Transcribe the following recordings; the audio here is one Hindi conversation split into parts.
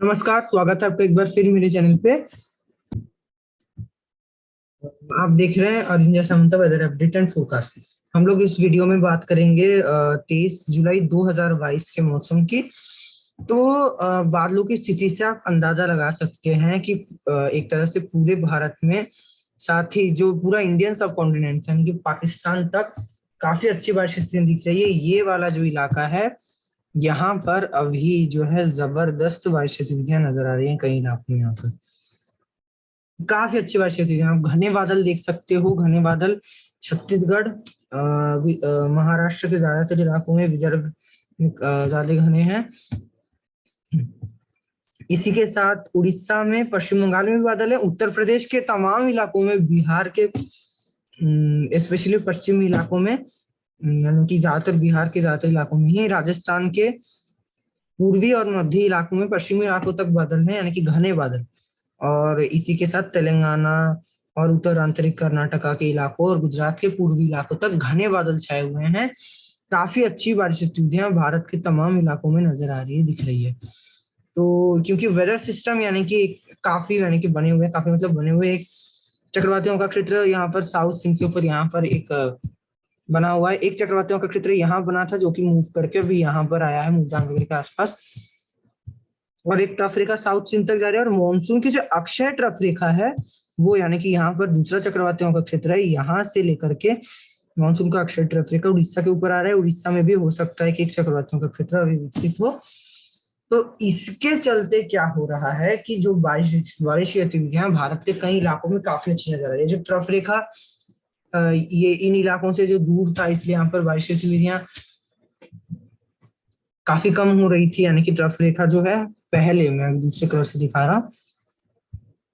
नमस्कार, स्वागत है आपका एक बार फिर मेरे चैनल पे। आप देख रहे हैं अर्जुन जैसा मतलब वेदर अपडेट एंड फोरकास्ट। हम लोग इस वीडियो में बात करेंगे 23 जुलाई 2022 के मौसम की। तो बादलों की स्थिति से आप अंदाजा लगा सकते हैं कि एक तरह से पूरे भारत में, साथ ही जो पूरा इंडियन सब कॉन्टिनेंट यानी कि पाकिस्तान तक काफी अच्छी बारिश की स्थिति दिख रही है। ये वाला जो इलाका है, यहाँ पर अभी जो है जबरदस्त बारिश की स्थितियां नजर आ रही हैं कई इलाकों में। यहाँ पर काफी अच्छी बारिश होती है। आप घने बादल देख सकते हो, घने बादल छत्तीसगढ़, महाराष्ट्र के ज्यादातर इलाकों में, विदर्भ ज्यादा घने हैं। इसी के साथ उड़ीसा में, पश्चिम बंगाल में भी बादल है। उत्तर प्रदेश के तमाम इलाकों में, बिहार के स्पेशली पश्चिमी इलाकों में, यानी कि ज्यादातर बिहार के ज्यादातर इलाकों में ही, राजस्थान के पूर्वी और मध्य इलाकों में, पश्चिमी इलाकों तक बादल है यानी कि घने बादल। और इसी के साथ तेलंगाना और उत्तर आंतरिक कर्नाटका के इलाकों और गुजरात के पूर्वी इलाकों तक घने बादल छाए हुए हैं। काफी अच्छी बारिश की स्थितियां भारत के तमाम इलाकों में नजर आ रही है, दिख रही है। तो क्योंकि वेदर सिस्टम यानी कि काफी, यानी कि बने हुए, काफी मतलब बने हुए एक चक्रवातियों का क्षेत्र यहाँ पर साउथ सिंह के ऊपर यहाँ पर एक बना हुआ है। एक चक्रवातियों का क्षेत्र यहाँ बना था जो कि मूव करके अभी यहाँ पर आया है मोजाम्बिक वगैरह के आसपास, और एक ट्रफ रेखा साउथ चीन तक जा रही है। और मानसून की जो अक्षय ट्रफ रेखा है वो, यानी कि यहाँ पर दूसरा चक्रवातियों का क्षेत्र है, यहाँ से लेकर के मानसून का अक्षय ट्रफ रेखा उड़ीसा के ऊपर आ रहा है। उड़ीसा में भी हो सकता है कि एक चक्रवातियों का क्षेत्र अभी विकसित हो। तो इसके चलते क्या हो रहा है कि जो बारिश बारिश की गतिविधियां भारत के कई इलाकों में काफी अच्छी नजर आ रही है। जो ट्रफ रेखा ये इन इलाकों से जो दूर था, इसलिए यहाँ पर बारिश की गतिविधियां काफी कम हो रही थी। यानी कि ट्रफ रेखा जो है, पहले मैं दूसरे कलर से दिखा रहा हूँ,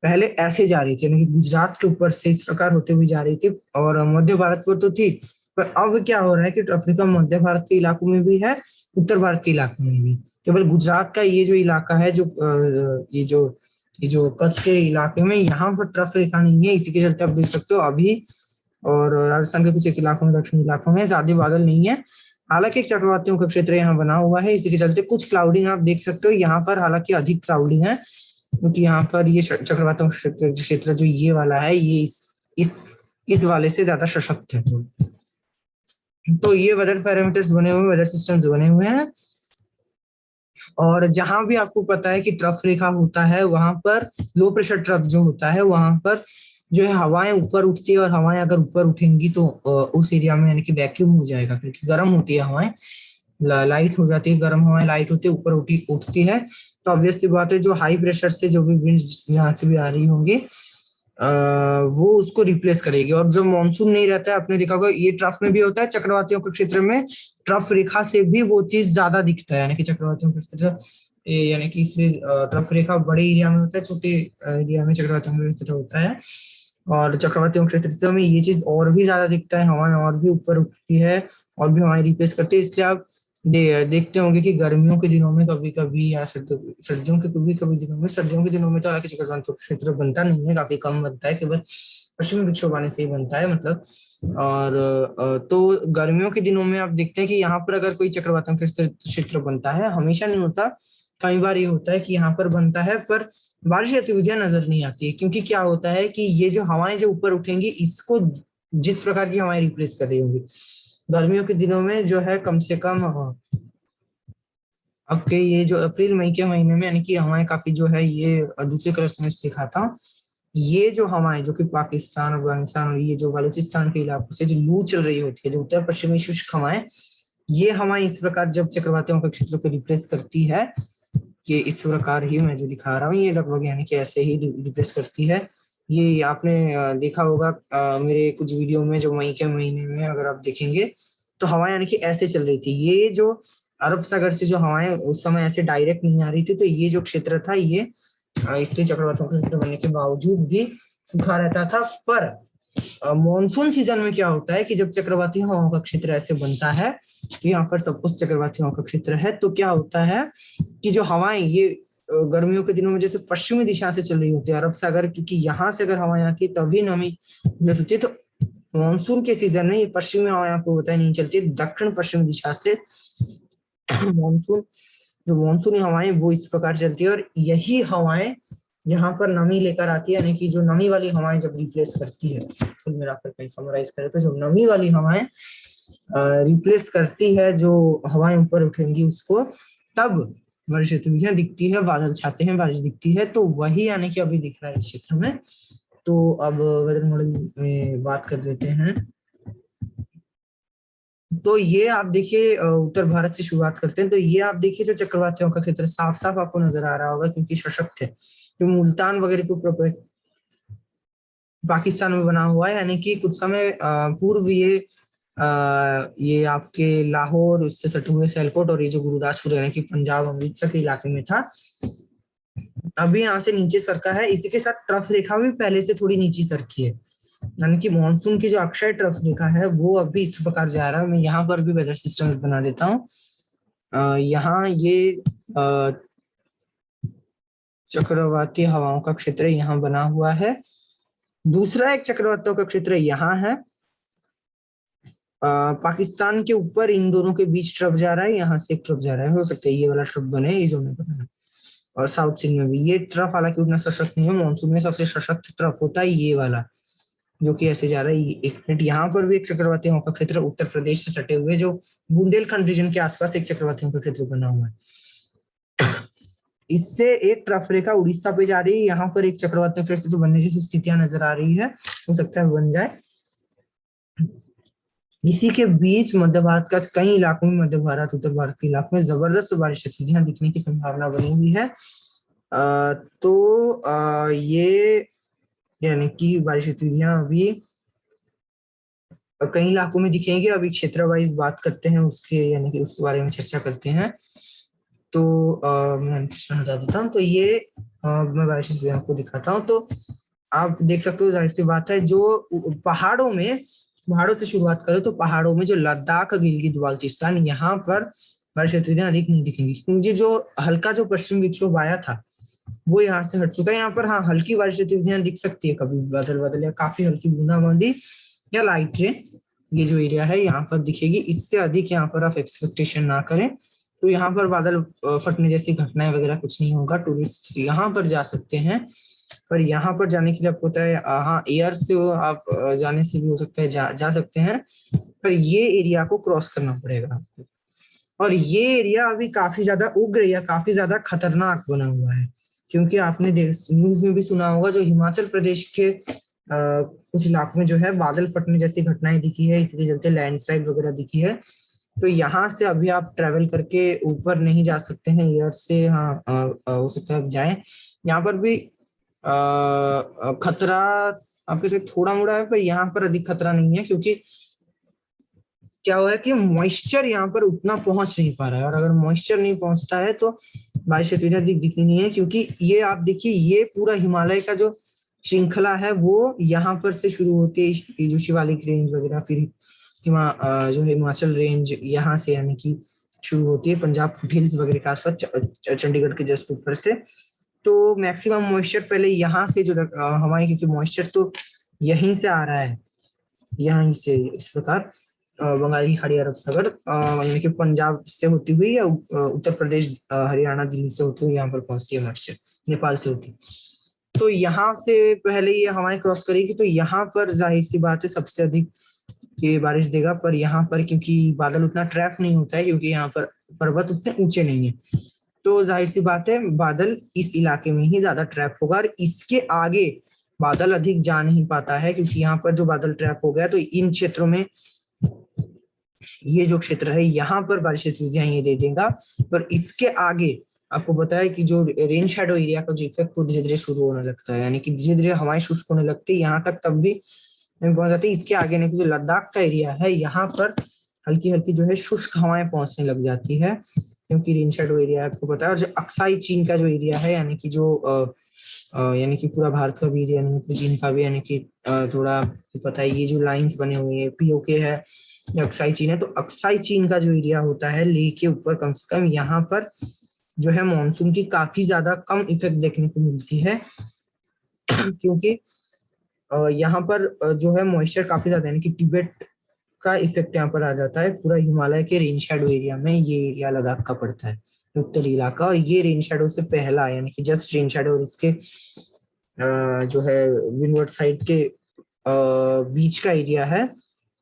पहले ऐसे जा रही थी, यानी कि गुजरात के ऊपर से इस प्रकार होते हुए जा रही थी और मध्य भारत पर तो थी। पर अब क्या हो रहा है कि अफ्रीका मध्य भारत के इलाकों में भी है, उत्तर भारत के इलाकों में भी। केवल गुजरात का ये जो इलाका है, जो ये जो कच्छ के इलाके में, यहाँ पर ट्रफ रेखा नहीं है। इसी के चलते आप देख सकते हो अभी, और राजस्थान के कुछ एक इलाकों में, दक्षिणी इलाकों में ज्यादा बादल नहीं है। हालांकि एक चक्रवातियों का क्षेत्र यहाँ बना हुआ है, इसी के चलते कुछ क्लाउडिंग आप देख सकते हो यहाँ पर। हालांकि अधिक क्लाउडिंग है क्योंकि यहाँ पर ये चक्रवातों क्षेत्र क्षेत्र जो ये वाला है, ये इस इस वाले से ज्यादा सशक्त है। तो ये वेदर पैरामीटर्स बने हुए, वेदर सिस्टम्स बने हुए हैं। और जहां भी आपको पता है कि ट्रफ रेखा होता है, वहां पर लो प्रेशर ट्रफ जो होता है, वहां पर जो है हवाएं ऊपर उठती है। और हवाएं अगर ऊपर उठेंगी तो उस एरिया में यानी कि वैक्यूम हो जाएगा, क्योंकि गर्म होती है हवाएं, लाइट हो जाती है, गर्म हवाएं लाइट होती है, ऊपर उठती है। तो ऑब्वियस सी बात है, जो हाई प्रेशर से जो भी विंड यहाँ से भी आ रही होंगी, वो उसको रिप्लेस करेगी। और जब मानसून नहीं रहता है, आपने देखा होगा ये ट्रफ में भी होता है, चक्रवातियों के क्षेत्र में ट्रफ रेखा से भी वो चीज ज्यादा दिखता है। यानी कि चक्रवातियों के क्षेत्र, यानी कि इसलिए ट्रफ रेखा बड़े एरिया में होता है, छोटे एरिया में चक्रवातियों का क्षेत्र होता है। और चक्रवातियों के क्षेत्र में ये चीज और भी ज्यादा दिखता है, हवाएं और भी ऊपर उठती है और भी हवाएं रिप्लेस करती है। इसलिए आप देखते होंगे कि गर्मियों के दिनों में कभी कभी, या सर्दियों के कभी कभी दिनों में, सर्दियों के दिनों में तो हालांकि चक्रवात क्षेत्र बनता नहीं है, काफी कम बनता है, केवल पश्चिमी विक्षोभ आने से ही बनता है मतलब। और तो गर्मियों के दिनों में आप देखते हैं कि यहाँ पर अगर कोई चक्रवातों का क्षेत्र बनता है, हमेशा नहीं होता, कई बार ये होता है कि यहाँ पर बनता है, पर बारिश की गतिविधियां नजर नहीं आती है। क्योंकि क्या होता है कि ये जो हवाएं जो ऊपर उठेंगी, इसको जिस प्रकार की हवाएं रिप्लेस कर रही होंगी, गर्मियों के दिनों में जो है कम से कम आपके ये जो अप्रैल मई के महीने में, यानी कि हवाएं काफी जो है, ये दूसरे कलर से मैं दिखाता हूँ। ये जो हवाएं जो कि पाकिस्तान, अफगानिस्तान और ये जो बलूचिस्तान के इलाकों से जो लू चल रही होती है, जो उत्तर पश्चिमी शुष्क हवाएं, ये हवाएं इस प्रकार जब चक्रवातियों के क्षेत्र को रिप्लेस करती है, ये इस प्रकार ही मैं जो दिखा रहा हूँ, ये लगभग यानी कि ऐसे ही रिप्लेस करती है। ये आपने देखा होगा मेरे कुछ वीडियो में, जो मई के महीने में अगर आप देखेंगे तो हवाएं यानी कि ऐसे चल रही थी। ये जो अरब सागर से जो हवाएं उस समय ऐसे डायरेक्ट नहीं आ रही थी, तो ये जो क्षेत्र था, ये इसलिए चक्रवातों का क्षेत्र बनने के बावजूद भी सूखा रहता था। पर मॉनसून सीजन में क्या होता है कि जब चक्रवाती हवाओं का क्षेत्र ऐसे बनता है, तो यहाँ पर सब कुछ चक्रवाती हवाओं का क्षेत्र है, तो क्या होता है कि जो हवाएं ये गर्मियों के दिनों में जैसे पश्चिमी दिशा से चल रही होती है अरब सागर, क्योंकि यहाँ से अगर हवाएं आती है तभी नमी होती है। तो मानसून के सीजन में ये पश्चिमी हवाएं आपको बताया नहीं चलती, दक्षिण पश्चिम दिशा से मानसून जो मानसूनी हवाएं वो इस प्रकार चलती है, और यही हवाएं यहाँ पर नमी लेकर आती है, यानी कि जो नमी वाली हवाएं जब रिप्लेस करती है, कुल मिलाकर कहीं समराइज करें तो जब नमी वाली हवाएं रिप्लेस करती है जो हवाएं ऊपर उठेंगी उसको, तब वर्षा ऋतुविधियां दिखती है, बादल छाते हैं, बारिश दिखती है। तो वही यानी कि अभी दिख रहा है इस क्षेत्र में। तो अब वेदर मॉडल में बात कर लेते हैं। तो ये आप देखिए, उत्तर भारत से शुरुआत करते हैं। तो ये आप देखिए जो चक्रवातियों का क्षेत्र साफ साफ आपको नजर आ रहा होगा, क्योंकि सशक्त है, जो मुल्तान वगैरह को पाकिस्तान में बना हुआ है, यानी कि कुछ समय पूर्व ये आपके लाहौर, उससे सटे हुए सियालकोट, और ये जो गुरुदासपुर यानी कि पंजाब अमृतसर के इलाके में था, अभी यहाँ से नीचे सरका है। इसी के साथ ट्रफ रेखा भी पहले से थोड़ी नीचे सरकी है, यानी कि मानसून की जो अक्षय ट्रफ रेखा है वो अभी इस प्रकार जा रहा है। मैं यहाँ पर भी वेदर सिस्टम बना देता हूँ। यहाँ ये चक्रवाती हवाओं का क्षेत्र यहाँ बना हुआ है। दूसरा एक चक्रवातों का क्षेत्र यहाँ है, पाकिस्तान के ऊपर इन दोनों के बीच ट्रफ जा रहा है, यहाँ से एक ट्रफ जा रहा है, हो सकता है ये वाला ट्रफ बने, ये जो मैं बना रहा हूं। और साउथ चीन में भी ये ट्रफ हालांकि उतना सशक्त नहीं है, मानसून में सबसे सशक्त ट्रफ होता है ये वाला, जो कि ऐसे जा रहा है। एक मिनट, यहाँ पर भी एक चक्रवाती हवा का क्षेत्र उत्तर प्रदेश से सटे हुए जो बुंदेलखंड रीजन के आसपास एक चक्रवाती हवा का क्षेत्र बना हुआ है। इससे एक ट्रफ रेखा उड़ीसा पे जा रही है, यहाँ पर एक चक्रवाती क्षेत्र बनने जैसी स्थितियां नजर आ रही है, हो सकता है बन जाए। इसी के बीच मध्य भारत का कई इलाकों में, मध्य भारत, उत्तर भारत के इलाकों में जबरदस्त बारिश गतिविधियां दिखने की संभावना बनी हुई है। ये यानी कि बारिश गतिविधियां अभी कई इलाकों में दिखेंगे। अभी क्षेत्र वाइज बात करते हैं उसके, यानी कि उसके बारे में चर्चा करते हैं। तो मैं हटा देता हूँ। तो ये मैं बारिश गतिविधियां आपको दिखाता हूँ। तो आप देख सकते हो, जाहिर सी बात है, जो पहाड़ों से शुरुआत करें तो पहाड़ों में जो लद्दाख, गिलगित बाल्टिस्तान, यहाँ पर बारिश गतिविधियां अधिक नहीं दिखेंगी, क्योंकि जो हल्का जो पश्चिम विक्षोभ आया था वो यहाँ से हट चुका है। यहाँ पर हाँ हल्की बारिश गतिविधियां दिख सकती है, कभी बादल बादल या काफी हल्की बूंदाबांदी या लाइट रेन, ये जो एरिया है यहाँ पर दिखेगी। इससे अधिक यहाँ पर आप एक्सपेक्टेशन ना करें। तो यहाँ पर बादल फटने जैसी घटनाएं वगैरह कुछ नहीं होगा। टूरिस्ट यहाँ पर जा सकते हैं, पर यहाँ पर जाने के लिए आपको होता है, हाँ एयर से आप जाने से भी हो सकता है, जा सकते हैं, पर ये एरिया को क्रॉस करना पड़ेगा आपको। और ये एरिया अभी काफी ज्यादा उग्र या काफी ज्यादा खतरनाक बना हुआ है, क्योंकि आपने न्यूज में भी सुना होगा, जो हिमाचल प्रदेश के कुछ इलाकों में जो है बादल फटने जैसी घटनाएं दिखी है, इसके चलते लैंडस्लाइड वगैरह दिखी है। तो यहाँ से अभी आप ट्रेवल करके ऊपर नहीं जा सकते हैं एयर से, हाँ हो सकता है आप जाएं। यहाँ पर भी खतरा आपके से थोड़ा मोड़ा है, पर यहाँ पर अधिक खतरा नहीं है, क्योंकि क्या हुआ है कि मॉइस्चर यहाँ पर उतना पहुंच नहीं पा रहा है। और अगर मॉइस्चर नहीं पहुंचता है तो बारिश गतिविधियां दिखनी नहीं है, क्योंकि ये आप देखिए, ये पूरा हिमालय का जो श्रृंखला है वो यहाँ पर से शुरू होती है, जो शिवालिक रेंज वगैरह, फिर जो हिमाचल रेंज यहाँ से यानी कि शुरू होती है, पंजाब फुटहिल्स वगैरह के आसपास, चंडीगढ़ के जस्ट ऊपर से। तो मैक्सिमम मॉइस्चर पहले यहाँ से जो हमारे, क्योंकि मॉइस्चर तो यहीं से आ रहा है, यहीं से इस प्रकार बंगाली खाड़ी, अरब सागर, यानी कि पंजाब से होती हुई या उत्तर प्रदेश, हरियाणा, दिल्ली से होती हुई यहाँ पर पहुंचती है मॉइस्चर, नेपाल से होती। तो यहाँ से पहले ये हवाएं क्रॉस करेगी, तो यहाँ पर जाहिर सी बात है सबसे अधिक ये बारिश देगा। पर यहाँ पर क्योंकि बादल उतना ट्रैप नहीं होता है, क्योंकि यहाँ पर पर्वत उतने ऊंचे नहीं है, तो जाहिर सी बात है बादल इस इलाके में ही ज्यादा ट्रैप होगा, और इसके आगे बादल अधिक जा नहीं पाता है, क्योंकि यहाँ पर जो बादल ट्रैप हो गया, तो इन क्षेत्रों में ये जो क्षेत्र है यहाँ पर बारिश गतिविधियां ये दे देगा। पर इसके आगे आपको पता है कि जो रेन शेडो एरिया का जो इफेक्ट वो धीरे धीरे शुरू होने लगता है, यानी कि धीरे धीरे हवाएं शुष्क होने लगती है, यहाँ तक तब भी नहीं पहुंच जाती। इसके आगे यानी कि जो लद्दाख का एरिया है, यहाँ पर हल्की हल्की जो है शुष्क हवाएं पहुंचने लग जाती है, क्योंकि रेन शेडो एरिया आपको पता है। और जो अक्साई चीन का जो एरिया है, यानी कि जो यानी कि पूरा भारत का भी एरिया नहीं, चीन का भी, यानी कि थोड़ा पता है, ये जो लाइंस बने हुए हैं पीओके है, अक्साई चीन है, तो अक्साई चीन का जो एरिया होता है ले के ऊपर, कम से कम यहाँ पर जो है मानसून की काफी ज्यादा कम इफेक्ट देखने को मिलती है, क्योंकि यहाँ पर जो है मॉइस्चर काफी ज्यादा, यानी कि तिब्बत का इफेक्ट यहाँ पर आ जाता है। पूरा हिमालय के रेन शैडो एरिया में ये एरिया लद्दाख का पड़ता है, उत्तरी इलाका। और ये रेन शैडो से पहला, यानी कि जस्ट रेन शैडो और इसके जो है विंडवर्ड साइड के बीच का एरिया है,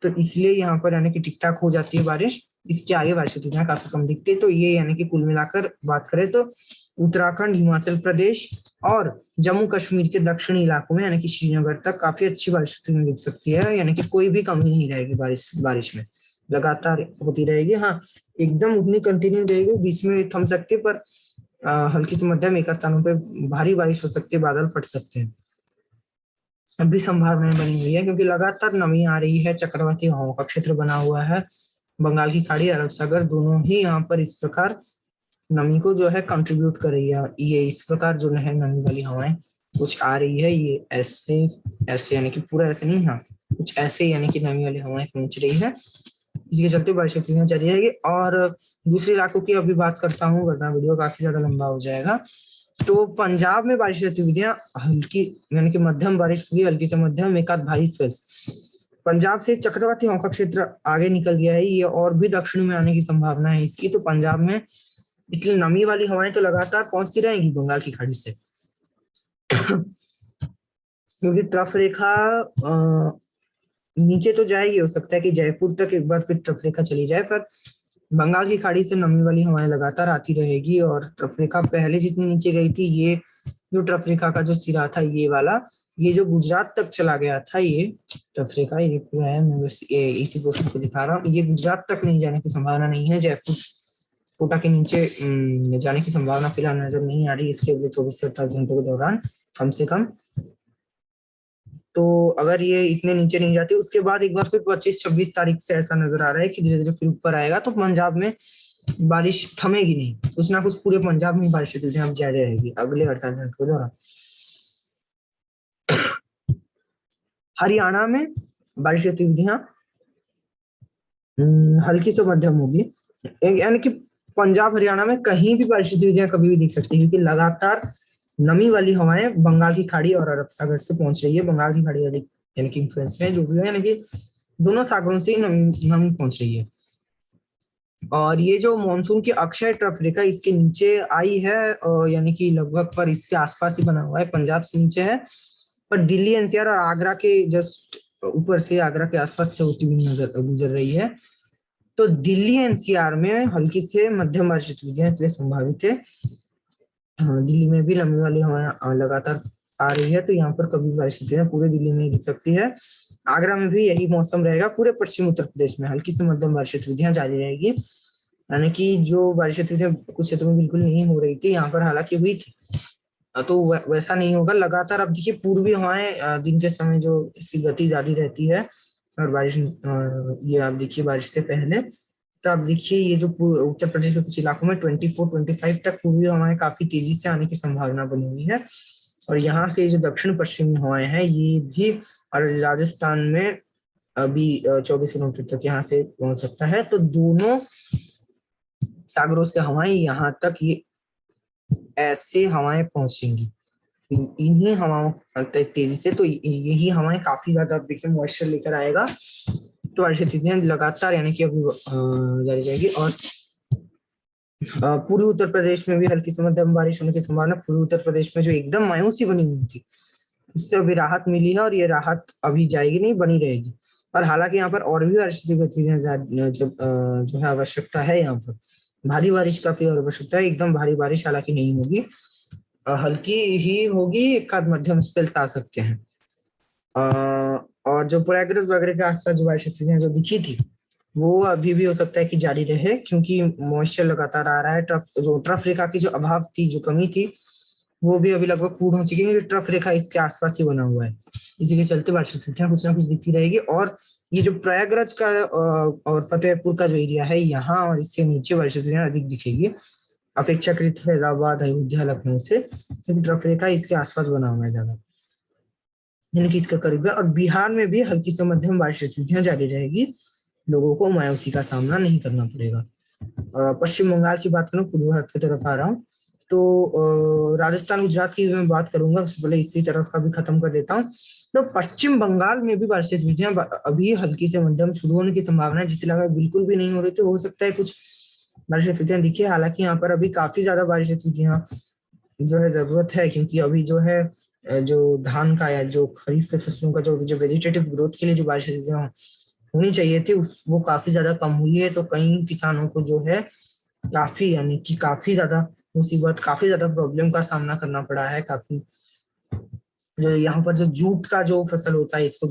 तो इसलिए यहाँ पर यानी कि ठीक ठाक हो जाती है बारिश। इसके आगे बारिश होती है काफी कम दिखती है। तो ये यानी कि कुल मिलाकर बात करें तो उत्तराखंड, हिमाचल प्रदेश और जम्मू कश्मीर के दक्षिणी इलाकों में यानी कि श्रीनगर तक काफी अच्छी बारिश दिख सकती है, यानी कि कोई भी कमी नहीं रहेगी बारिश में, लगातार होती रहेगी। हाँ, एकदम उतनी कंटिन्यू रहेगी, बीच में थम सकती है, पर हल्की से मध्यम एक स्थानों पे भारी बारिश हो सकती है, बादल फट सकते हैं। अभी संभावनाएं बनी हुई है क्योंकि लगातार नमी आ रही है, चक्रवाती हवाओं का क्षेत्र बना हुआ है, बंगाल की खाड़ी, अरब सागर दोनों ही यहाँ पर इस प्रकार नमी को जो है कंट्रीब्यूट कर रही है। ये इस प्रकार जो है नमी वाली हवाएं कुछ आ रही है, ये ऐसे ऐसे यानी कि पूरा ऐसे नहीं, हाँ कुछ ऐसे यानी कि नमी वाली हवाएं पहुंच रही है, इसके चलते बारिश जारी रहेगी। और दूसरे इलाकों की अभी बात करता हूँ, वरना वीडियो काफी ज्यादा लंबा हो जाएगा। तो पंजाब में बारिश गतिविधियां हल्की यानी कि मध्यम बारिश होगी, हल्की से मध्यम, एक आध भारी स्पेल्स। पंजाब से चक्रवाती हवाओं का क्षेत्र आगे निकल गया है, ये और भी दक्षिण में आने की संभावना है इसकी। तो पंजाब में इसलिए नमी वाली हवाएं तो लगातार पहुंचती रहेंगी बंगाल की खाड़ी से क्योंकि ट्रफ रेखा नीचे तो जाएगी, हो सकता है कि जयपुर तक एक बार फिर ट्रफ रेखा चली जाए, पर बंगाल की खाड़ी से नमी वाली हवाएं लगातार आती रहेगी। और ट्रफ रेखा पहले जितनी नीचे गई थी, ये जो ट्रफ रेखा का जो सिरा था ये वाला, ये जो गुजरात तक चला गया था, ये ट्रफ रेखा ये पूरा है, मैं बस इसी पोर्शन को दिखा रहा हूँ। ये गुजरात तक नहीं जाने की संभावना नहीं है, जयपुर कोटा के नीचे जाने की संभावना फिलहाल नजर नहीं आ रही इसके अगले 24 से 48 घंटों के दौरान कम से कम। तो अगर ये इतने नीचे नहीं जाती, उसके बाद एक बार फिर 25-26 तारीख से ऐसा नजर आ रहा है कि धीरे धीरे फिर ऊपर आएगा, तो पंजाब में बारिश थमेगी नहीं, कुछ ना कुछ पूरे पंजाब में बारिश जारी रहेगी अगले 48 घंटों के दौरान। हरियाणा में बारिश गतिविधियां हल्की से मध्यम होगी, यानी कि पंजाब हरियाणा में कहीं भी बारिश गतिविधियां कभी भी दिख सकती है, क्योंकि लगातार नमी वाली हवाएं बंगाल की खाड़ी और अरब सागर से पहुंच रही है। बंगाल की खाड़ी यानी कि इन्फ्लुएंस में जो भी है, यानी कि दोनों सागरों से नमी पहुंच रही है। और ये जो मानसून की अक्षय ट्रफ रेखा इसके नीचे आई है, यानी कि लगभग पर इसके आसपास ही बना हुआ है, पंजाब से नीचे है, पर दिल्ली एनसीआर और आगरा के जस्ट ऊपर से, आगरा के आसपास से होती हुई गुजर रही है। तो दिल्ली एनसीआर में हल्की से मध्यम बारिश गतिविधियां इसलिए संभावित है। दिल्ली में भी नमी वाली हवाएं लगातार आ रही है, तो यहाँ पर कभी बारिश पूरे दिल्ली में दिख सकती है। आगरा में भी यही मौसम रहेगा, पूरे पश्चिम उत्तर प्रदेश में हल्की से मध्यम बारिश गतिविधियां जारी रहेगी, यानी कि जो बारिश गतिविधियां कुछ क्षेत्रों में बिल्कुल नहीं हो रही थी, यहाँ पर हालांकि हुई थी, तो वैसा नहीं होगा लगातार। अब देखिए पूर्वी हवाएं दिन के समय जो इसकी गति ज्यादा रहती है, और बारिश ये आप देखिए बारिश से पहले, तो आप देखिए ये जो उत्तर प्रदेश के कुछ इलाकों में 24-25 तक पूर्वी हवाएं काफी तेजी से आने की संभावना बनी हुई है। और यहाँ से जो दक्षिण पश्चिमी हवाएं हैं ये भी, और राजस्थान में अभी 24 किलोमीटर तक यहाँ से पहुंच सकता है। तो दोनों सागरों से हवाएं यहाँ तक ये ऐसे हवाएं पहुंचेंगी, इन्हीं हवाओं तेजी से, तो यही हवाएं काफी ज्यादा देखिए मॉइस्चर लेकर आएगा, तो बारिश स्थितियां लगातार यानी कि अभी जारी रहेगी। और पूर्वी उत्तर प्रदेश में भी हल्की से मध्यम बारिश होने की संभावना। पूर्वी उत्तर प्रदेश में जो एकदम मायूसी बनी हुई थी उससे अभी राहत मिली है, और ये राहत अभी जाएगी नहीं, बनी रहेगी। और हालांकि यहाँ पर और भी बारिश की गतिविधियां जो है आवश्यकता है, यहाँ पर भारी बारिश काफी और आवश्यकता है। एकदम भारी बारिश हालांकि नहीं होगी, हल्की ही होगी, एक आध मध्यम स्पेल्स आ सकते हैं। और जो प्रयागराज वगैरह के आसपास जो बारिश जो दिखी थी वो अभी भी हो सकता है कि जारी रहे, क्योंकि मॉइस्चर लगातार आ रहा है। ट्रफ रेखा की जो अभाव थी, जो कमी थी, वो भी अभी लगभग पूर्ण हो चुकी है, ट्रफ रेखा इसके आसपास ही बना हुआ है, इसी के चलते बारिश स्थितियां कुछ ना कुछ दिखती रहेगी। और ये जो प्रयागराज का और फतेहपुर का जो एरिया है यहाँ और इससे नीचे बारिश स्थितियां अधिक दिखेगी अपेक्षाकृत फैजाबाद, अयोध्या, लखनऊ से, क्योंकि ट्रफ रेखा इसके आसपास बना हुआ है ज्यादा, यानी कि इसका करीब है। और बिहार में भी हल्की से मध्यम बारिश स्थितियां जारी रहेगी, लोगों को मायूसी का सामना नहीं करना पड़ेगा। पश्चिम बंगाल की बात करूं, पूर्व भारत की तरफ आ रहा हूँ, तो राजस्थान गुजरात की मैं बात करूंगा, उससे पहले इसी तरफ का भी खत्म कर देता हूँ। तो पश्चिम बंगाल में भी बारिश हुई थी, अभी हल्की से मध्यम शुरू होने की संभावना है, जिसे लगा बिल्कुल भी नहीं हो रही थी, हो सकता है कुछ बारिश हुई दिखी। हालांकि यहाँ पर अभी काफी ज्यादा बारिश हुई थी, यहाँ जो है जरूरत है, क्योंकि अभी जो है जो धान का या जो खरीफ के फसलों का जो वेजिटेटिव ग्रोथ के लिए जो बारिश होनी चाहिए थी उस वो काफी ज्यादा कम हुई है। तो कई किसानों को जो है काफी यानी कि काफी ज्यादा मुसीबत, काफी ज्यादा प्रॉब्लम का सामना करना पड़ा है। काफी जो यहाँ पर जो जूट का जो फसल होता है, इसको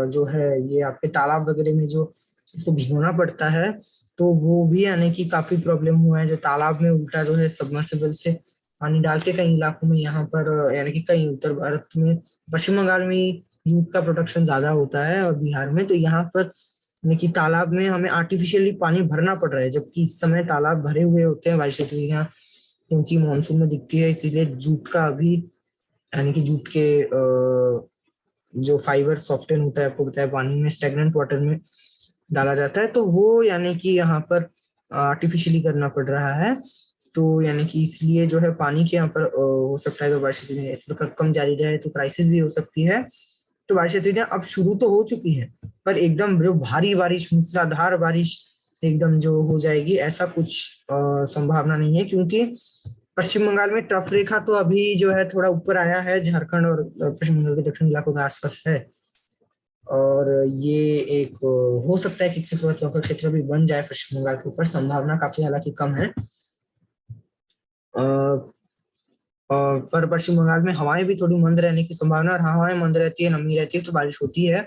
जो है ये आपके तालाब वगैरह में जो इसको भिगोना पड़ता है, तो वो भी यानी कि काफी प्रॉब्लम हुआ है। जो तालाब में उल्टा जो है सबमर्सिबल से पानी डाल के कई इलाकों में यहाँ पर यानी कि कई उत्तर भारत में, पश्चिम बंगाल में जूट का प्रोडक्शन ज्यादा होता है और बिहार में, तो यहाँ पर यानी कि तालाब में हमें आर्टिफिशियली पानी भरना पड़ रहा है, जबकि इस समय तालाब भरे हुए होते हैं बारिश ऋतु यहाँ, क्योंकि मानसून में दिखती है। इसीलिए जूट का अभी यानी कि जूट के जो फाइबर सॉफ्टवेयर होता है, आपको बताया पानी में स्टेगनेंट वाटर में डाला जाता है, तो वो यानी कि यहाँ पर आर्टिफिशियली करना पड़ रहा है। तो यानी कि इसलिए जो है पानी के यहाँ पर हो सकता है, तो बारिश इस प्रकार कम जारी रहे तो क्राइसिस भी हो सकती है। तो बारिश अब शुरू तो हो चुकी है, पर एकदम जो भारी बारिश, मूसलाधार बारिश एकदम जो हो जाएगी, ऐसा कुछ संभावना नहीं है, क्योंकि पश्चिम बंगाल में ट्रफ रेखा तो अभी जो है थोड़ा ऊपर आया है, झारखंड और पश्चिम बंगाल के दक्षिण इलाकों के आसपास है। और ये एक हो सकता है कि चक्रवाती का क्षेत्र भी बन जाए पश्चिम बंगाल के ऊपर, संभावना काफी हालांकि कम है। पर पश्चिम बंगाल में हवाएं भी थोड़ी मंद रहने की संभावना, और हवाएं मंद रहती है, नमी रहती है, तो बारिश होती है।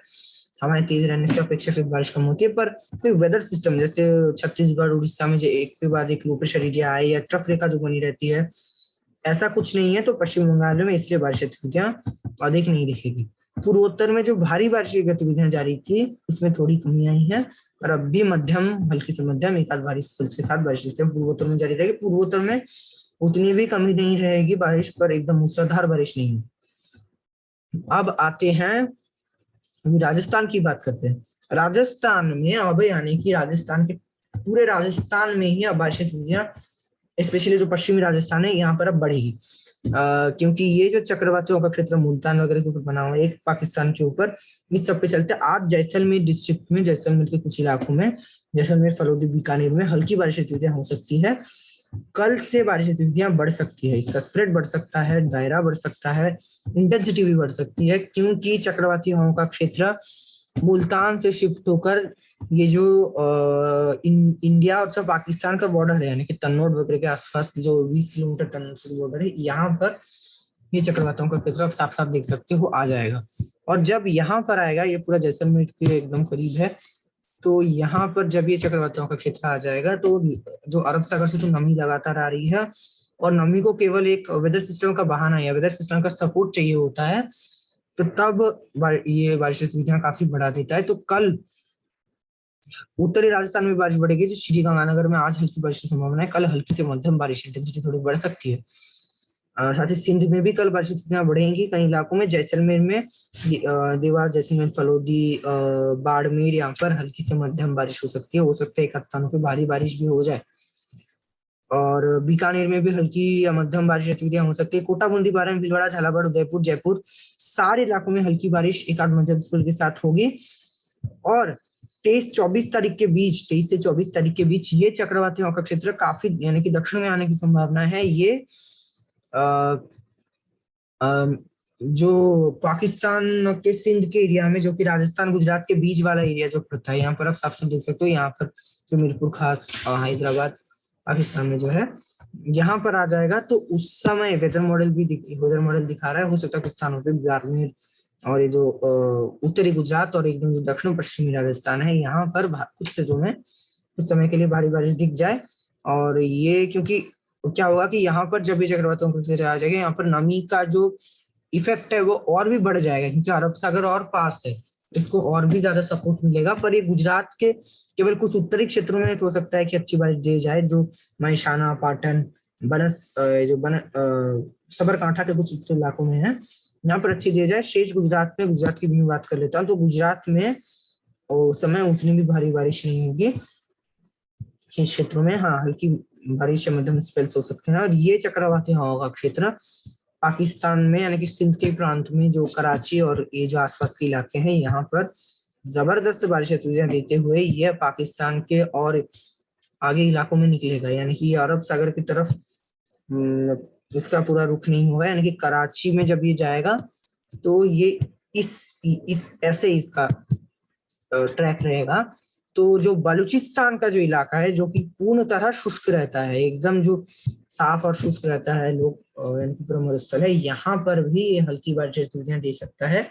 हवाएं तेज रहने से अपेक्षाकृत बारिश कम होती है, पर कोई वेदर सिस्टम जैसे छत्तीसगढ़ उड़ीसा में जो एक के बाद एक लो प्रेशर एरिया आए या ट्रफ रेखा जो बनी रहती है, ऐसा कुछ नहीं है। तो पश्चिम बंगाल में इसलिए बारिश गतिविधियां अधिक नहीं दिखेगी। पूर्वोत्तर में जो भारी बारिश की गतिविधियां जारी थी उसमें थोड़ी कमी आई है, और अब भी मध्यम, हल्की से मध्यम एक आध बारिश के साथ बारिश पूर्वोत्तर में जारी रहेगी। पूर्वोत्तर में उतनी भी कमी नहीं रहेगी बारिश, पर एकदम मूसलाधार बारिश नहीं। अब आते हैं, अभी राजस्थान की बात करते हैं। राजस्थान में अब यानी कि राजस्थान के पूरे राजस्थान में ही अब बारिश हुई, स्पेशली जो पश्चिमी राजस्थान है यहाँ पर अब बढ़ेगी, क्योंकि ये जो चक्रवातियों का क्षेत्र मुल्तान वगैरह के ऊपर बना हुआ है एक पाकिस्तान के ऊपर, इस सब के चलते आज जैसलमेर डिस्ट्रिक्ट में, जैसलमेर के कुछ इलाकों में, जैसलमेर, फलोदी, बीकानेर में हल्की बारिश हो सकती है। कल से बारिश गतिविधियां बढ़ सकती है, इसका स्प्रेड बढ़ सकता है, दायरा बढ़ सकता है, इंटेंसिटी भी बढ़ सकती है, क्योंकि चक्रवाती हवाओं का क्षेत्र मुल्तान से शिफ्ट होकर ये जो इंडिया और सब पाकिस्तान का बॉर्डर है, यानी कि तन्नौर वगैरह के आसपास जो 20 किलोमीटर तन्नौर से बॉर्डर है, यहाँ पर ये चक्रवातों का क्षेत्र साफ साफ देख सकते हो आ जाएगा। और जब यहाँ पर आएगा, ये पूरा जैसलमेर के एकदम करीब है, तो यहाँ पर जब ये चक्रवातियों का क्षेत्र आ जाएगा, तो जो अरब सागर से तो नमी लगातार आ रही है, और नमी को केवल एक वेदर सिस्टम का बहाना या वेदर सिस्टम का सपोर्ट चाहिए होता है, तो तब ये बारिश की सुविधा काफी बढ़ा देता है। तो कल उत्तरी राजस्थान में बारिश बढ़ेगी, जो श्रीगंगानगर में आज हल्की बारिश की संभावना है, कल हल्की से मध्यम बारिश, इंटेंसिटी थोड़ी बढ़ सकती है। साथ ही सिंध में भी कल बारिश की स्थितियां बढ़ेंगी कई इलाकों में, जैसलमेर में, देवास, जैसलमेर, फलोदी, बाड़मेर, यहाँ पर हल्की से मध्यम बारिश हो सकती है। हो सकता है एक स्थानों पे भारी बारिश भी हो जाए, और बीकानेर में भी हल्की या मध्यम बारिश गतिविधियां हो सकती है। कोटा, बूंदी, बारां, भीलवाड़ा, झालावाड़, उदयपुर, जयपुर, सारे इलाकों में हल्की बारिश एक आध मध्यम स्कूल के साथ होगी। और 23-24 तारीख के बीच, 23 से 24 तारीख के बीच ये चक्रवाती हवा का क्षेत्र काफी यानी कि दक्षिण में आने की संभावना है। ये जो पाकिस्तान के सिंध के एरिया में, जो कि राजस्थान गुजरात के बीच वाला एरिया जो पड़ता है, यहाँ पर आप साफ साफ देख सकते हो, यहाँ पर जो मीरपुर खास, हैदराबाद, पाकिस्तान में जो है, यहाँ पर आ जाएगा। तो उस समय वेदर मॉडल दिखा रहा है, हो सकता है कुछ स्थानों पर बाड़मेर और ये जो उत्तरी गुजरात और एकदम जो दक्षिण पश्चिमी राजस्थान है, यहाँ पर कुछ क्षेत्रों में कुछ समय के लिए भारी बारिश दिख जाए। और ये क्योंकि क्या होगा कि यहाँ पर जब ये चक्रवातों को आ जाएगा, यहाँ पर नमी का जो इफेक्ट है वो और भी बढ़ जाएगा, क्योंकि अरब सागर और पास है, इसको और भी ज्यादा सपोर्ट मिलेगा। पर ये गुजरात के केवल कुछ उत्तरी क्षेत्रों में हो सकता है कि अच्छी बारिश दे जाए, जो महिसाना, पाटन, साबरकांठा के कुछ उत्तरी इलाकों में है, यहाँ पर अच्छी दे जाए। शेष गुजरात में, गुजरात की भी बात कर लेता हूँ, तो गुजरात में उस समय उतनी भी भारी बारिश नहीं होगी। शेष क्षेत्रों में हाँ हल्की बारिश या मध्यम स्पेल्स हो सकते हैं। और ये चक्रवाती हवा का क्षेत्र पाकिस्तान में यानी कि सिंध के प्रांत में जो कराची और ये जो आसपास के इलाके हैं यहाँ पर जबरदस्त बारिश गतिविधियां देते हुए यह पाकिस्तान के और आगे इलाकों में निकलेगा, यानी कि अरब सागर की तरफ इसका पूरा रुख नहीं होगा, यानी कि कराची में जब ये जाएगा तो ये इस ऐसे इसका ट्रैक रहेगा। तो जो बलूचिस्तान का जो इलाका है जो कि पूर्ण तरह शुष्क रहता है, एकदम जो साफ और शुष्क रहता है, लोग यानी कि पूरा मरुस्थल है, यहाँ पर भी ये हल्की बारिश गतिविधियां दे सकता है।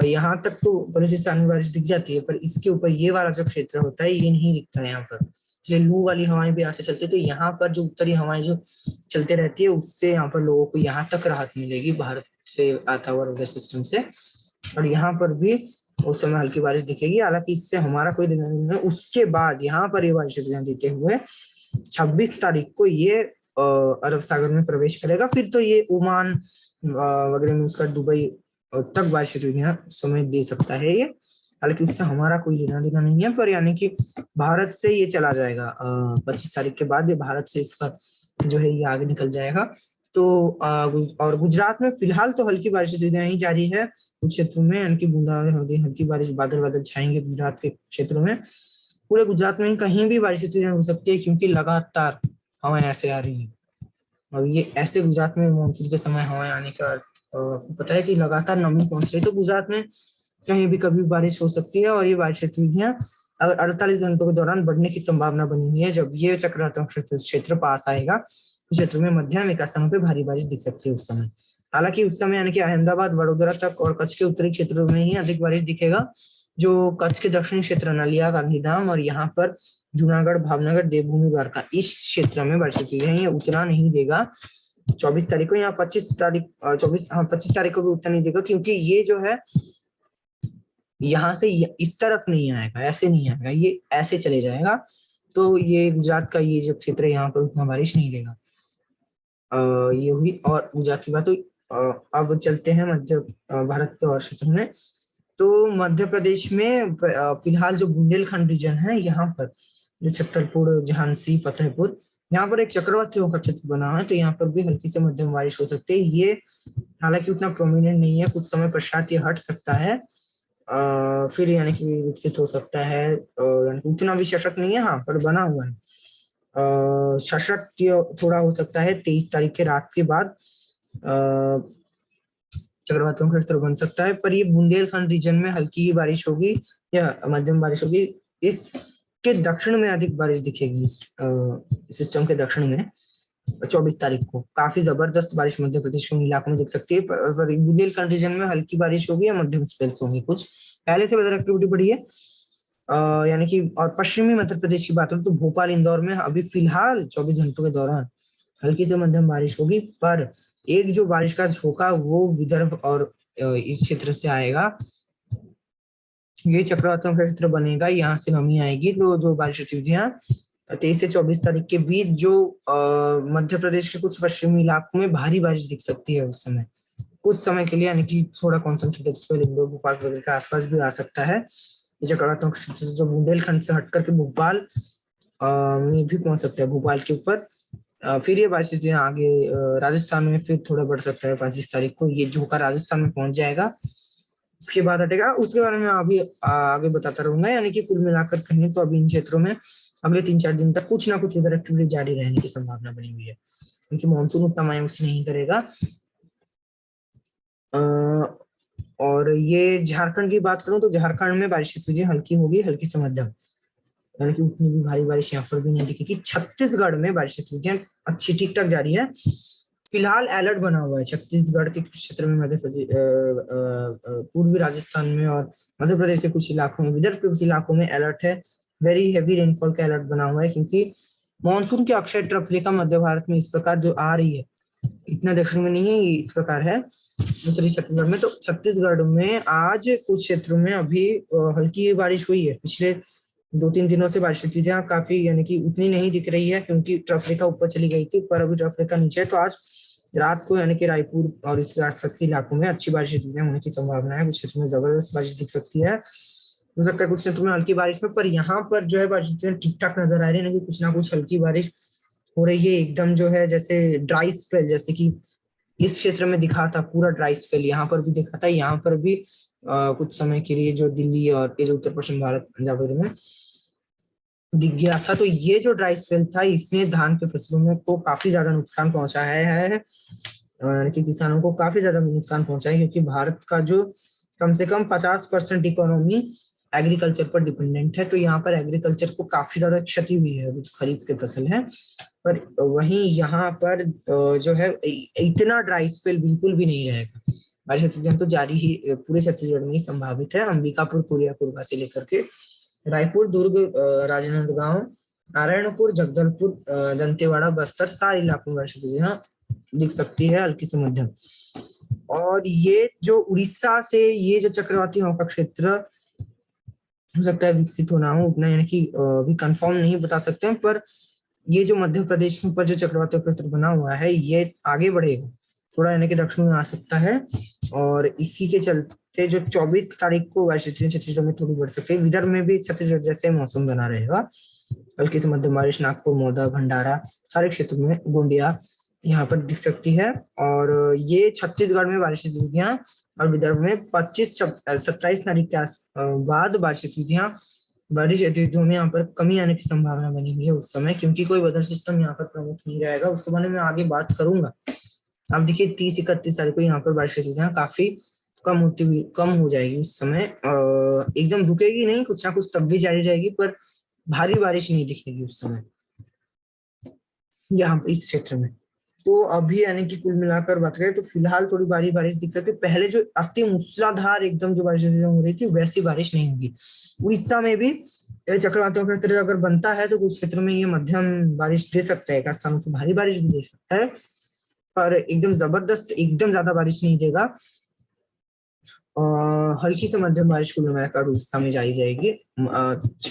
यहाँ तक तो बलूचिस्तान में बारिश दिख जाती है, पर इसके ऊपर ये वाला जो क्षेत्र होता है ये नहीं दिखता है यहाँ पर, इसलिए लू वाली हवाएं भी यहाँ से चलती है। तो यहाँ पर जो उत्तरी हवाएं जो चलते रहती है उससे यहाँ पर लोगों को यहाँ तक राहत मिलेगी भारत से आता हुआ वेदर सिस्टम से, और यहाँ पर भी उस समय हल्की बारिश दिखेगी। हालांकि इससे हमारा कोई लेना देना नहीं है। उसके बाद यहाँ पर ये बारिश देते हुए 26 तारीख को ये अरब सागर में प्रवेश करेगा। फिर तो ये ओमान वगैरह में उसका दुबई तक बारिश समय दे सकता है ये, हालांकि उससे हमारा कोई लेना देना नहीं है। पर यानी कि भारत से ये चला जाएगा 25 तारीख के बाद, ये भारत से इसका जो है ये आगे निकल जाएगा। तो और गुजरात में फिलहाल तो हल्की बारिश ही जारी है कुछ क्षेत्रों में, यानी कि बूंदाबांदी हल्की बारिश, बादल बादल छाएंगे गुजरात के क्षेत्रों में। पूरे गुजरात में कहीं भी बारिश हो सकती है क्योंकि लगातार हवाएं ऐसे आ रही है। और ये ऐसे गुजरात में मानसून के समय हवाएं आने का पता है कि लगातार नमी पहुंच रही है, तो गुजरात में कहीं भी कभी बारिश हो सकती है। और ये बारिश गतिविधियां अगर 48 घंटों के दौरान बढ़ने की संभावना बनी हुई है। जब ये चक्रवात क्षेत्र पास आएगा तो क्षेत्र में मध्यम एक स्थानों पे भारी बारिश दिख सकती है उस समय। हालांकि उस समय यानी कि अहमदाबाद, वडोदरा तक और कच्छ के उत्तरी क्षेत्रों में ही अधिक बारिश दिखेगा। जो कच्छ के दक्षिणी क्षेत्र नलिया, गांधीधाम और यहाँ पर जूनागढ़, भावनगर, देवभूमि, द्वारका, इस क्षेत्र में बारिश ये उतना नहीं देगा 24 तारीख को। यहाँ 25 तारीख को भी उतना नहीं देगा, क्योंकि ये जो है यहाँ से इस तरफ नहीं आएगा, ऐसे नहीं आएगा, ये ऐसे चले जाएगा। तो ये गुजरात का ये जो क्षेत्र है यहाँ पर उतना बारिश नहीं देगा। ये हुई और गुजरात की बात। तो अब चलते हैं मध्य भारत के और क्षेत्र में। तो मध्य प्रदेश में फिलहाल जो बुंदेलखंड रीजन है यहाँ पर जो छतरपुर, झांसी, फतेहपुर, यहाँ पर एक चक्रवातियों का क्षेत्र बना है। तो यहाँ पर भी हल्की से मध्यम बारिश हो सकती है। ये हालांकि उतना प्रोमिनेंट नहीं है, कुछ समय पश्चात ये हट सकता है, फिर यानी कि विकसित हो सकता है, यानी कि उतना भी सशक्त नहीं है, हाँ पर बना हुआ है। सशक्त थोड़ा हो सकता है 23 तारीख के रात के बाद चक्रवातों का क्षेत्र बन सकता है। पर ये बुंदेलखंड रीजन में हल्की ही बारिश होगी या मध्यम बारिश होगी। इसके दक्षिण में अधिक बारिश दिखेगी, सिस्टम के दक्षिण में 24 तारीख को काफी जबरदस्त बारिश मध्य प्रदेश के इलाकों में दिख सकती है। पर बुंदेलखंड रीजन में हल्की बारिश होगी या मध्यम स्पेल्स होंगी। कुछ पहले से वेदर एक्टिविटी बढ़ी है, यानी कि और पश्चिमी मध्य प्रदेश की बात करें तो भोपाल, इंदौर में अभी फिलहाल 24 घंटों के दौरान हल्की से मध्यम बारिश होगी। पर एक जो बारिश का झोंका वो विदर्भ और इस क्षेत्र से आएगा। ये चक्रवातों का क्षेत्र बनेगा, यहाँ से नमी आएगी। तो जो बारिश गतिविधियां 23 से 24 तारीख के बीच जो मध्य प्रदेश के कुछ पश्चिमी इलाकों में भारी बारिश दिख सकती है उस समय, कुछ समय के लिए, यानी कि थोड़ा कॉन्सेंट्रेटेड इंदौर, भोपाल वगैरह के आसपास भी आ सकता है। चक्रवातों का क्षेत्र जो बुंदेलखंड से हट करके भोपाल में भी पहुंच सकता है, भोपाल के ऊपर। फिर ये बारिश आगे राजस्थान में फिर थोड़ा बढ़ सकता है 25 तारीख को, ये झोंका राजस्थान में पहुंच जाएगा, उसके बाद हटेगा। उसके बारे में अभी आगे बताता रहूंगा। यानी कि कुल मिलाकर कहें तो अभी इन क्षेत्रों में अगले 3-4 दिन तक कुछ ना कुछ वेदर एक्टिविटी जारी रहने की संभावना बनी हुई है, क्योंकि मानसून उतना मायूसी नहीं करेगा। और ये झारखंड की बात करूं तो झारखंड में बारिश की चीजें हल्की होगी, हल्की से मध्यम, यानी कि उतनी भी भारी बारिश यहाँ पर भी नहीं दिखेगी। छत्तीसगढ़ में बारिश की चीजें अच्छी ठीक ठाक जारी है। फिलहाल अलर्ट बना हुआ है छत्तीसगढ़ के कुछ क्षेत्र में, मध्य प्रदेश, पूर्वी राजस्थान में और मध्य प्रदेश के कुछ इलाकों में, विदर्भ के कुछ इलाकों में अलर्ट है। वेरी हैवी रेनफॉल का अलर्ट बना हुआ है, क्योंकि मानसून की अक्षय ट्रफ रेखा मध्य भारत में इस प्रकार जो आ रही है, इतना दक्षिण में नहीं है, इस प्रकार है उत्तरी छत्तीसगढ़ में। तो छत्तीसगढ़ में आज कुछ क्षेत्रों में अभी हल्की बारिश हुई है। पिछले 2-3 दिनों से बारिश स्थितियां काफी, यानी कि उतनी नहीं दिख रही है, क्योंकि ट्रफ रेखा ऊपर चली गई थी, पर अभी ट्रफ रेखा नीचे है। तो आज रात को यानी कि रायपुर और इसके आसपास के इलाकों में अच्छी बारिश स्थितियां होने की संभावना है। कुछ क्षेत्रों में जबरदस्त बारिश दिख सकती है, हो सकता है कुछ क्षेत्रों में हल्की बारिश में। पर यहाँ पर जो है बारिश ठीक ठाक नजर आ रही है, कुछ ना कुछ हल्की बारिश हो रही है एकदम जो है जैसे ड्राई स्पेल, जैसे कि इस क्षेत्र में दिखा था पूरा ड्राई स्पेल, यहाँ पर भी दिखा था, यहाँ पर भी कुछ समय के लिए जो दिल्ली और ये जो उत्तर पश्चिम भारत पंजाब वगैरह में दिख गया था। तो ये जो ड्राई स्पेल था इसने धान के फसलों में को काफी ज्यादा नुकसान पहुंचाया है, कि किसानों को काफी ज्यादा नुकसान पहुंचा है, क्योंकि भारत का जो कम से कम 50% इकोनॉमी एग्रीकल्चर पर डिपेंडेंट है। तो यहाँ पर एग्रीकल्चर को काफी ज्यादा क्षति हुई है, जो खरीफ के फसल है। पर वहीं यहाँ पर जो है इतना ड्राई स्पेल बिल्कुल भी नहीं रहेगा। बारिश का सीजन तो जारी ही पूरे छत्तीसगढ़ में ही संभावित है। अंबिकापुर, कोरिया, कोरबा से लेकर के रायपुर, दुर्ग, राजनांदगांव, नारायणपुर, जगदलपुर, दंतेवाड़ा, बस्तर, सारे इलाकों में बारिश की यहाँ दिख सकती है, हल्की से मध्यम। और ये जो उड़ीसा से ये जो चक्रवाती हवा का क्षेत्र हो सकता है विकसित होना हो उतना, यानी कि अभी कंफर्म नहीं बता सकते हैं, पर ये जो मध्य प्रदेश में ऊपर जो चक्रवाती क्षेत्र बना हुआ है ये आगे बढ़ेगा थोड़ा, यानी कि दक्षिण में आ सकता है। और इसी के चलते जो 24 तारीख को बारिश छत्तीसगढ़ में थोड़ी बढ़ सकती है। विदर्भ में भी छत्तीसगढ़ जैसे मौसम बना रहेगा, हल्की से मध्यम बारिश नागपुर, मौदा, भंडारा सारे क्षेत्रों में, गोंडिया यहाँ पर दिख सकती है। और ये छत्तीसगढ़ में बारिश की गतिविधियां, और विदर्भ में 27 तारीख के बाद बारिश गतिविधियों में यहाँ पर कमी आने की संभावना बनी हुई है उस समय, क्योंकि कोई वेदर सिस्टम यहाँ पर प्रमुख नहीं रहेगा। उसके बारे में आगे बात करूंगा। अब देखिए 30-31 तारीख को यहाँ पर बारिश की गतिविधियां काफी कम हो जाएगी उस समय, एकदम रुकेगी नहीं, कुछ ना कुछ तब भी जारी रहेगी, पर भारी बारिश नहीं दिखेगी उस समय यहाँ इस क्षेत्र में। तो अभी यानी कि कुल मिलाकर बात करें तो फिलहाल थोड़ी बारी बारिश दिख सकती है। पहले जो अति मूसलाधार एकदम जो बारिश हो रही थी वैसी बारिश नहीं होगी। उड़ीसा में भी चक्रवाती क्षेत्र अगर बनता है तो कुछ क्षेत्रों में ये मध्यम बारिश दे सकता है, एक स्थानों पर भारी बारिश भी दे सकता है, पर एकदम जबरदस्त एकदम ज्यादा बारिश नहीं देगा। हल्की से मध्यम बारिश कुल मिलाकर उड़ीसा में जारी रहेगी।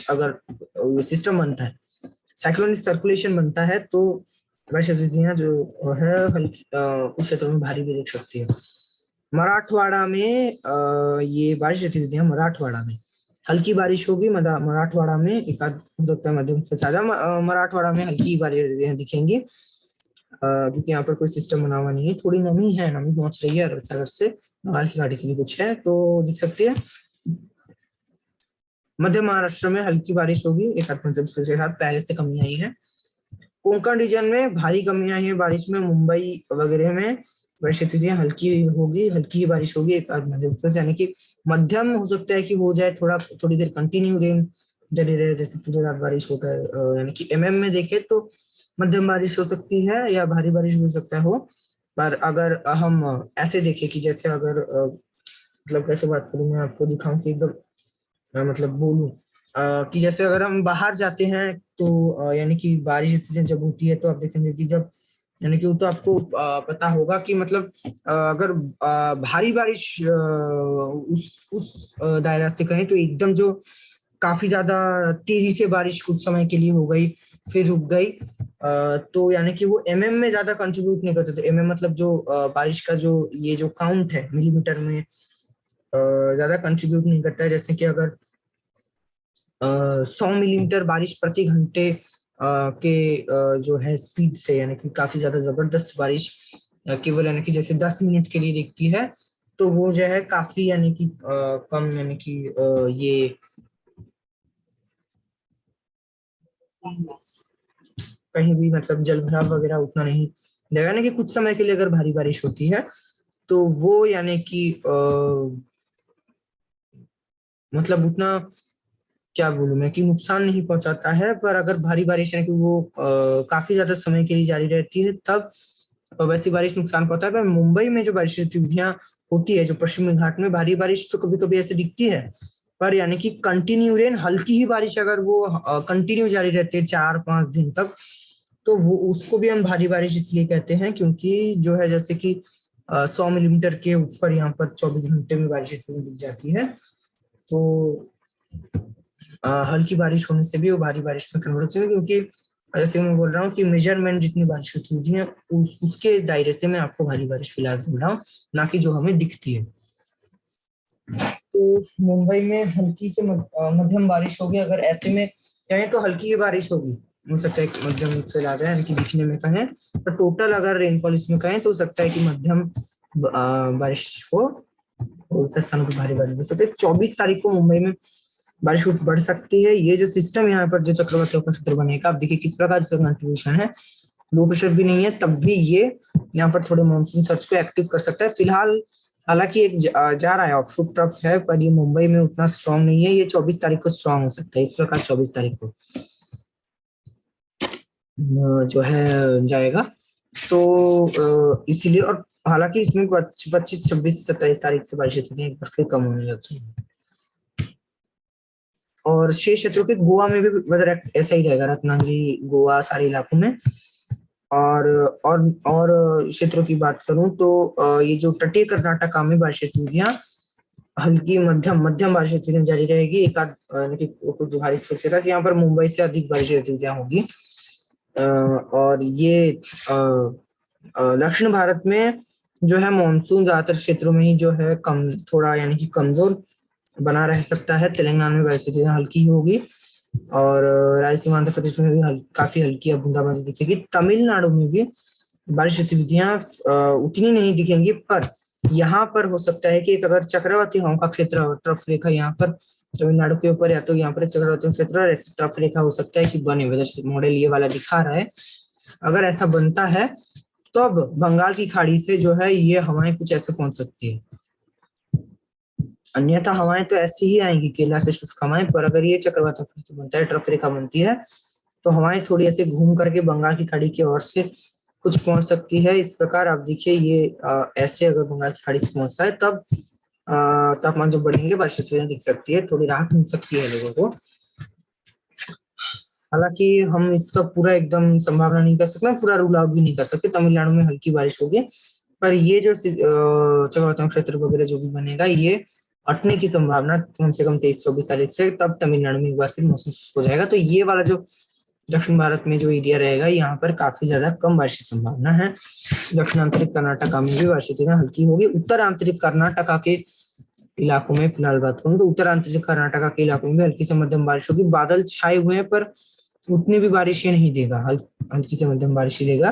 अगर सिस्टम बनता है, साइक्लोनिक सर्कुलेशन बनता है, तो बारिश गतिविधियां जो है हल्की कुछ क्षेत्रों में भारी भी दिख सकती है। मराठवाड़ा में ये बारिश गतिविधियां मराठवाड़ा में हल्की बारिश होगी। मराठवाड़ा में एक आध हो सकता है मध्यम से साझा, मराठवाड़ा में हल्की बारिश गतिविधियां दिखेंगी, क्योंकि यहाँ पर कोई सिस्टम बना हुआ नहीं है। थोड़ी नमी है, नमी पहुंच रही है अरब सागर से, बंगाल की खाड़ी से भी कुछ है तो दिख सकती है। मध्य महाराष्ट्र में हल्की बारिश होगी, एक आध के साथ पहले से कमी आई है। कोंकण रीजन में भारी कमी आई है बारिश में, मुंबई वगैरह में बारिश गतिविधियां हल्की होगी, हल्की ही बारिश होगी एक आध मध्य, यानी कि मध्यम हो सकता है कि हो जाए, थोड़ी देर कंटिन्यू रेन जारी रहे, जैसे पूरी रात बारिश होता है, यानी कि एमएम में देखे तो मध्यम बारिश हो सकती है या भारी बारिश हो सकता है हो। पर अगर हम ऐसे देखें कि जैसे अगर मतलब कैसे बात करूं मैं आपको दिखाऊं कि एकदम मतलब बोलूं कि जैसे अगर हम बाहर जाते हैं तो यानी कि बारिश जब होती है तो आप देखेंगे कि जब यानी कि वो तो आपको पता होगा कि मतलब अगर भारी बारिश उस दायरा से कहें तो एकदम जो काफी ज्यादा तेजी से बारिश कुछ समय के लिए हो गई फिर रुक गई, तो यानी कि वो एमएम में ज्यादा कंट्रीब्यूट नहीं करते। तो एमएम मतलब जो बारिश का जो ये जो काउंट है मिलीमीटर में ज्यादा कंट्रीब्यूट नहीं करता है। जैसे कि अगर 100 मिलीमीटर बारिश प्रति घंटे के जो है स्पीड से, यानी कि काफी ज्यादा जबरदस्त बारिश केवल यानी कि जैसे 10 मिनट के लिए दिखती है, तो वो जो है काफी यानी कि कम, यानी कि ये कहीं भी मतलब जल भराव वगैरह उतना नहीं देगा। यानी कि कुछ समय के लिए अगर भारी बारिश होती है तो वो यानी कि मतलब उतना क्या बोलूं मैं कि नुकसान नहीं पहुंचाता है। पर अगर भारी बारिश है कि वो काफी ज्यादा समय के लिए जारी रहती है तब वैसी बारिश नुकसान पहुंचाता है। पर मुंबई में जो बारिश गतिविधियां होती है, जो पश्चिमी घाट में भारी बारिश तो कभी कभी ऐसे दिखती है, पर यानी कि कंटिन्यू रेन, हल्की ही बारिश अगर वो कंटिन्यू जारी रहती है 4-5 दिन तक, तो वो उसको भी हम भारी बारिश इसलिए कहते हैं क्योंकि जो है जैसे कि 100 मिलीमीटर के ऊपर यहाँ पर 24 घंटे में बारिश दिख जाती है। तो हल्की बारिश होने से भी वो भारी बारिश में कन्वर्ट होती है, क्योंकि जैसे मैं बोल रहा हूँ कि मेजरमेंट जितनी बारिश होती है उसके दायरे से मैं आपको भारी बारिश फिलहाल बोल रहा हूँ, ना कि जो हमें दिखती है। तो मुंबई में हल्की से मध्यम बारिश होगी, अगर ऐसे में कहें तो हल्की ही बारिश होगी। हो सकता है कि मध्यम से आ जाए, यानी कि दिखने में कहें, पर टोटल अगर रेनफॉल इसमें कहें तो हो सकता है कि मध्यम बारिश हो, और कुछ स्थानों पर भारी बारिश हो सकती है। 24 तारीख को मुंबई में बारिश कुछ बढ़ सकती है। ये जो सिस्टम यहाँ पर जो चक्रवाती क्षेत्र बनेगा, आप देखिए किस प्रकार से कंट्रीब्यूशन है, लो प्रेशर भी नहीं है, तब भी ये यहाँ पर थोड़े मानसून सर्च को एक्टिव कर सकता है। फिलहाल हालांकि एक जा रहा है ऑफशोर ट्रफ है, पर ये मुंबई में उतना स्ट्रांग नहीं है। ये 24 तारीख को स्ट्रांग हो सकता है, इस प्रकार 24 तारीख को जो है जाएगा। तो इसीलिए, और हालांकि इसमें 25, 26, 27 तारीख से बारिश एक बार फिर कम होने लग जाएगी। और शेष क्षेत्रों के गोवा में भी वेदर ऐसा ही रहेगा, रत्नागिरी, गोवा, सारे इलाकों में। और क्षेत्रों की बात करूं तो ये जो तटीय कर्नाटका में बारिश गतिविधियां हल्की मध्यम मध्यम बारिश गतिविधियां जारी रहेगी। एक आध कुछ भारी स्पेल के साथ यहाँ पर मुंबई से अधिक बारिश गतिविधियां होगी। और ये दक्षिण भारत में जो है मानसून ज्यादातर क्षेत्रों में ही जो है कम थोड़ा यानी कि कमजोर बना रह सकता है। तेलंगाना में बारिश गतिविधियां हल्की ही होगी, और रायलसीमा आंध्र प्रदेश में भी काफी हल्की बूंदाबांदी दिखेगी। तमिलनाडु में भी बारिश गतिविधियां उतनी नहीं दिखेंगी, पर यहाँ पर हो सकता है कि एक अगर चक्रवाती हवाओं का क्षेत्र और ट्रफ रेखा यहाँ पर तमिलनाडु के ऊपर, या तो यहाँ पर चक्रवाती क्षेत्र और ट्रफ रेखा हो सकता है कि बने, वेदर मॉडल ये वाला दिखा रहा है। अगर ऐसा बनता है तो अब बंगाल की खाड़ी से जो है ये हवाएं कुछ ऐसे पहुंच सकती है। अन्यथा हवाएं तो ऐसी ही आएंगी, केरला से शुष्क हवाएं, पर अगर ये चक्रवाती क्षेत्र बनता है, ट्रफ रेखा बनती है, तो हवाएं थोड़ी ऐसे घूम करके बंगाल की खाड़ी की ओर से कुछ पहुंच सकती है। इस प्रकार आप देखिए ये ऐसे अगर बंगाल की खाड़ी से पहुंचता है, तब तापमान जब बढ़ेंगे बारिश दिख सकती है, थोड़ी राहत मिल सकती है लोगों को। हालांकि हम इसका पूरा एकदम संभावना नहीं कर सकते, पूरा रूल आउट भी नहीं कर सकते। तमिलनाडु में हल्की बारिश होगी, पर ये जो चक्रवाती क्षेत्र वगैरह जो भी बनेगा, ये हटने की संभावना कम से कम 23-24 तारीख से, तब तमिलनाडु में एक बार फिर मौसम शुष्क हो जाएगा। तो ये वाला जो दक्षिण भारत में जो एरिया रहेगा, यहाँ पर काफी ज्यादा कम बारिश की संभावना है। दक्षिण आंतरिक कर्नाटका में भी बारिश हल्की होगी। उत्तर आंतरिक कर्नाटका के इलाकों में फिलहाल बात करूं तो उत्तर आंतरिक कर्नाटका के इलाकों में हल्की से मध्यम बारिश होगी। बादल छाए हुए हैं, पर उतनी भी बारिश ये नहीं देगा, हल्की से मध्यम बारिश ही देगा।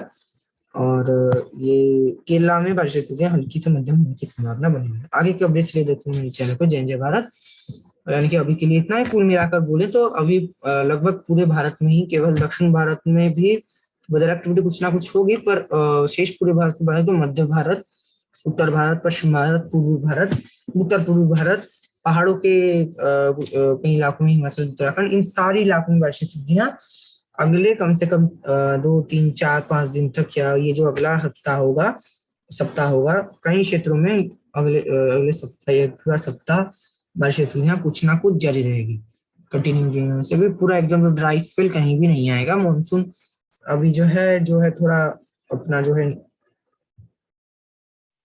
और ये केरला में बारिश हल्की से मध्यम होने की संभावना बनी है। आगे के अपडेट्स ले देखते हैं मेरे चैनल पर। जय जय भारत। यानी कि अभी के लिए इतना है। कुल मिलाकर बोले तो अभी लगभग पूरे भारत में ही, केवल दक्षिण भारत में भी वेदर एक्टिविटी कुछ ना कुछ होगी, पर शेष पूरे भारत में बात तो मध्य भारत, उत्तर भारत, पश्चिम भारत, पूर्वी भारत, उत्तर पूर्वी भारत, पहाड़ों के कई इलाकों में, हिमाचल, उत्तराखंड, इन सारी इलाकों में बारिश गतिविधियां अगले कम से कम 2, 3, 4, 5 दिन तक, या ये जो अगला हफ्ता होगा, सप्ताह होगा, कई क्षेत्रों में अगले सप्ताह या पूरा सप्ताह बारिश गतिविधियां कुछ ना कुछ जारी रहेगी, कंटिन्यू से भी। पूरा एकदम ड्राई स्पेल कहीं भी नहीं आएगा। मानसून अभी जो है थोड़ा अपना जो है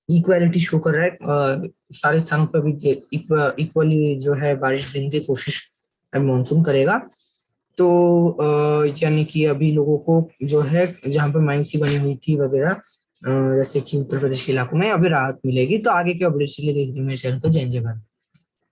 इक्वालिटी शो कर रहा है। सारे स्थानों पर भी इक्वली जो है बारिश देने की कोशिश मानसून करेगा। तो यानी कि अभी लोगों को जो है जहाँ पर माइंस बनी हुई थी वगैरह, जैसे कि उत्तर प्रदेश के इलाकों में, अभी राहत मिलेगी। तो आगे के अपडेट्स के लिए देखिए मेरे चैनल को। जय जय भारत।